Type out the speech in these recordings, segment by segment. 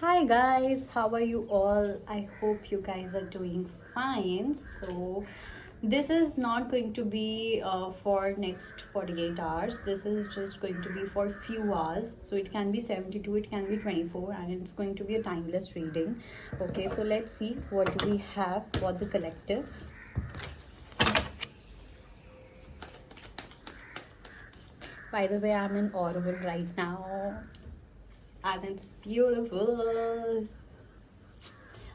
Hi guys, how are you all? I hope you guys are doing fine. So this is not going to be for next 48 hours. This is just going to be for few hours. So it can be 72, it can be 24, and it's going to be a timeless reading. Okay, so let's see what do we have for the collective. By the way, I'm in Audible right now and it's beautiful.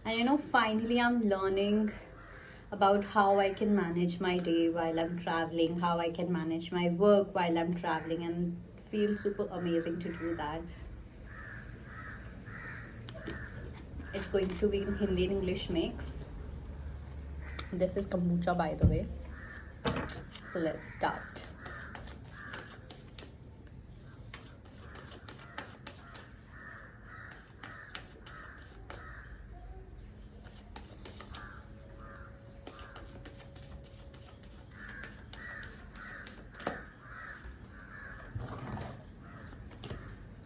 And finally, I'm learning about how I can manage my day while I'm traveling, how I can manage my work while I'm traveling, and feel super amazing to do that. It's going to be in Hindi and English mix. This is kombucha, by the way. So let's start.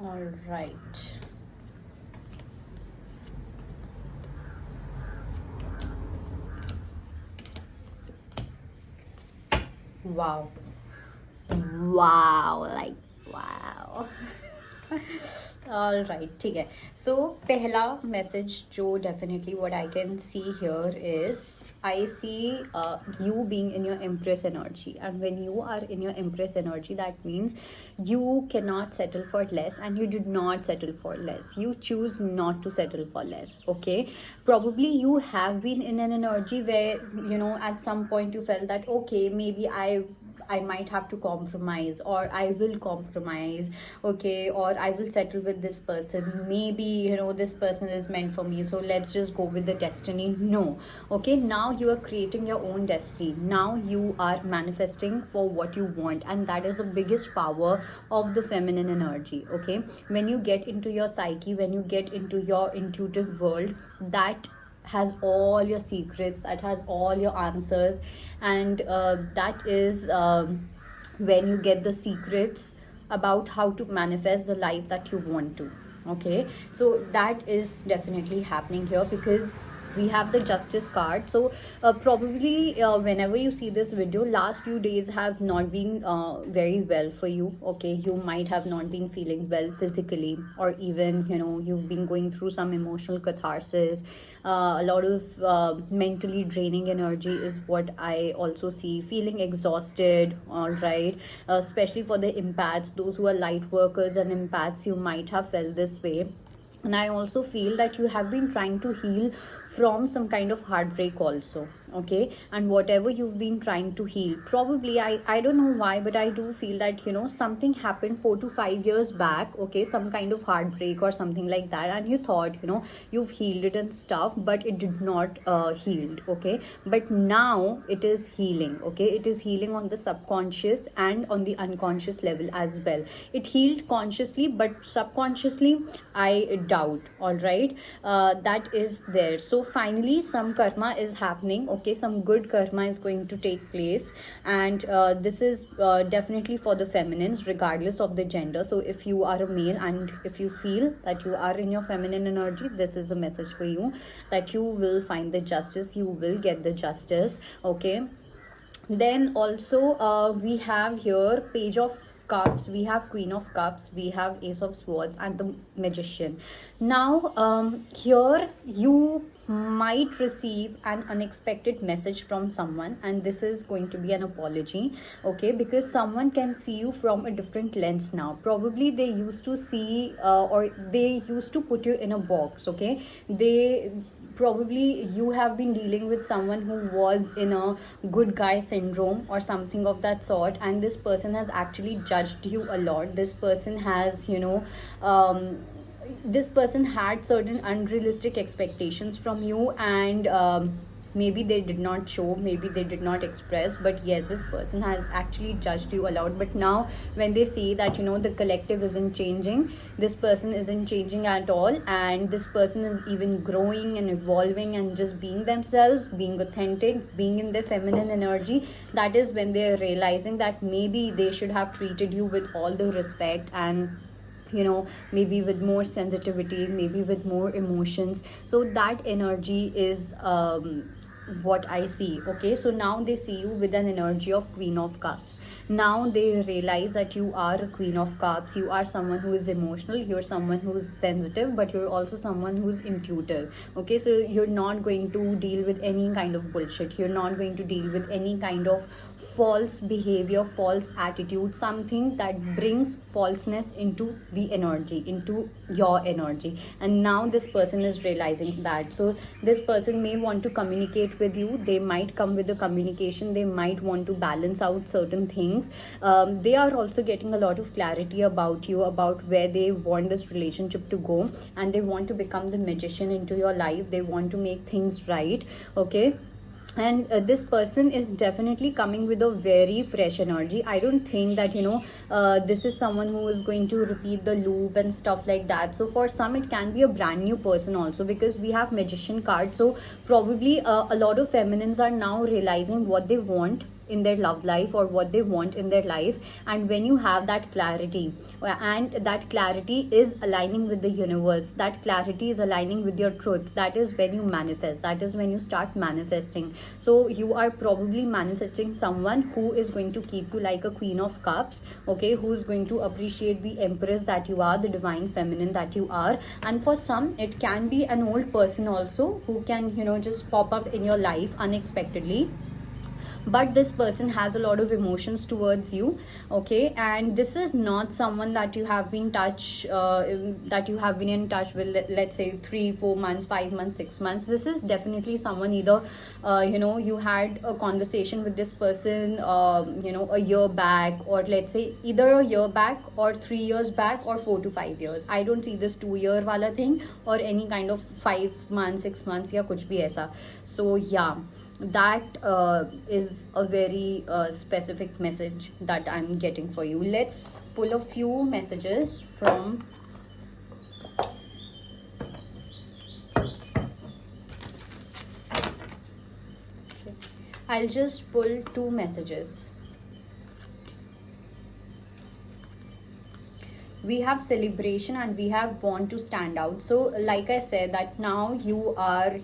All right. Wow. Wow, like wow. All right, ठीक है. So पहला message जो definitely what I can see here is I see you being in your Empress energy, and when you are in your Empress energy, that means you cannot settle for less, and you did not settle for less. You choose not to settle for less. Okay, probably you have been in an energy where at some point you felt that okay, maybe I might have to compromise, or I will compromise, okay, or I will settle with this person. Maybe this person is meant for me, so let's just go with the destiny. No, okay, now you are creating your own destiny. Now you are manifesting for what you want, and that is the biggest power of the feminine energy. Okay, when you get into your psyche, when you get into your intuitive world, that has all your secrets, that has all your answers, and that is when you get the secrets about how to manifest the life that you want to. Okay, so that is definitely happening here because we have the justice card. So probably whenever you see this video, last few days have not been very well for you. Okay, you might have not been feeling well physically, or even you've been going through some emotional catharsis. A lot of mentally draining energy is what I also see. Feeling exhausted, all right, especially for the empaths, those who are light workers and empaths, you might have felt this way. And I also feel that you have been trying to heal from some kind of heartbreak also. Okay, and whatever you've been trying to heal, probably I don't know why, but I do feel that something happened 4 to 5 years back. Okay, some kind of heartbreak or something like that, and you thought you've healed it and stuff, but it did not healed. Okay, but now it is healing. Okay, it is healing on the subconscious and on the unconscious level as well. It healed consciously, but subconsciously I doubt. All right, that is there. So finally some karma is happening. Okay, some good karma is going to take place, and this is definitely for the feminines regardless of the gender. So if you are a male and if you feel that you are in your feminine energy, this is a message for you, that you will find the justice, you will get the justice. Okay, then also we have here Page of Cups, we have Queen of Cups, we have Ace of Swords, and the Magician. Now here you might receive an unexpected message from someone, and this is going to be an apology. Okay, because someone can see you from a different lens now. Probably they used to see or they used to put you in a box. Okay, they probably you have been dealing with someone who was in a good guy syndrome or something of that sort, and this person has actually judged you a lot. This person has this person had certain unrealistic expectations from you, and maybe they did not show, maybe they did not express, but yes, this person has actually judged you a lot. But now when they see that the collective isn't changing, this person isn't changing at all, and this person is even growing and evolving and just being themselves, being authentic, being in their feminine energy, that is when they're realizing that maybe they should have treated you with all the respect and maybe with more sensitivity, maybe with more emotions. So that energy is what I see. Okay, so now they see you with an energy of Queen of Cups. Now they realize that you are a Queen of Cups. You are someone who is emotional, you're someone who's sensitive, but you're also someone who's intuitive. Okay, so you're not going to deal with any kind of bullshit, you're not going to deal with any kind of false behavior, false attitude, something that brings falseness into the energy, into your energy. And now this person is realizing that. So this person may want to communicate with you, they might come with a communication, they might want to balance out certain things. They are also getting a lot of clarity about you, about where they want this relationship to go, and they want to become the magician into your life, they want to make things right. Okay, and this person is definitely coming with a very fresh energy. I don't think that this is someone who is going to repeat the loop and stuff like that. So for some it can be a brand new person also, because we have magician card. So probably a lot of feminines are now realizing what they want in their love life, or what they want in their life. And when you have that clarity, and that clarity is aligning with the universe, that clarity is aligning with your truth, that is when you manifest, that is when you start manifesting. So you are probably manifesting someone who is going to keep you like a Queen of Cups. Okay, who is going to appreciate the empress that you are, the divine feminine that you are. And for some it can be an old person also, who can just pop up in your life unexpectedly, but this person has a lot of emotions towards you. Okay, and this is not someone that you have been in touch with, let's say 3-4 months, 5 months, 6 months. This is definitely someone, either you had a conversation with this person a year back, or let's say either a year back, or 3 years back, or 4 to 5 years. I don't see this 2 year wala thing, or any kind of 5 months, 6 months, ya kuch bhi aisa. So yeah, that is a very specific message that I'm getting for you. Let's pull a few messages from I'll just pull 2 messages. We have celebration and we have born to stand out. So like I said, that now you are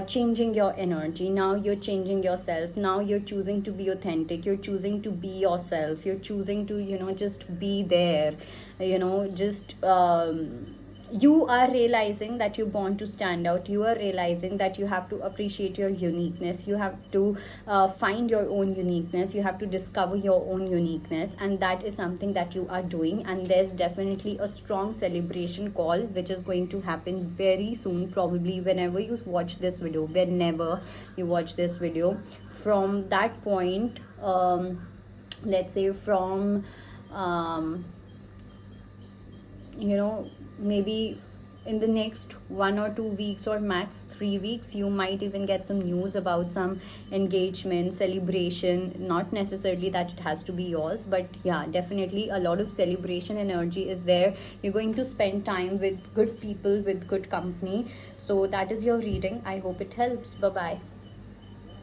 changing your energy, now you're changing yourself, now you're choosing to be authentic, you're choosing to be yourself, you're choosing to just be there, just you are realizing that you're born to stand out. You are realizing that you have to appreciate your uniqueness, you have to find your own uniqueness, you have to discover your own uniqueness, and that is something that you are doing. And there's definitely a strong celebration call which is going to happen very soon, probably whenever you watch this video, from that point, let's say from maybe in the next 1 or 2 weeks, or max 3 weeks, you might even get some news about some engagement, celebration. Not necessarily that it has to be yours, but yeah, definitely a lot of celebration energy is there. You're going to spend time with good people, with good company. So that is your reading. I hope it helps. Bye bye.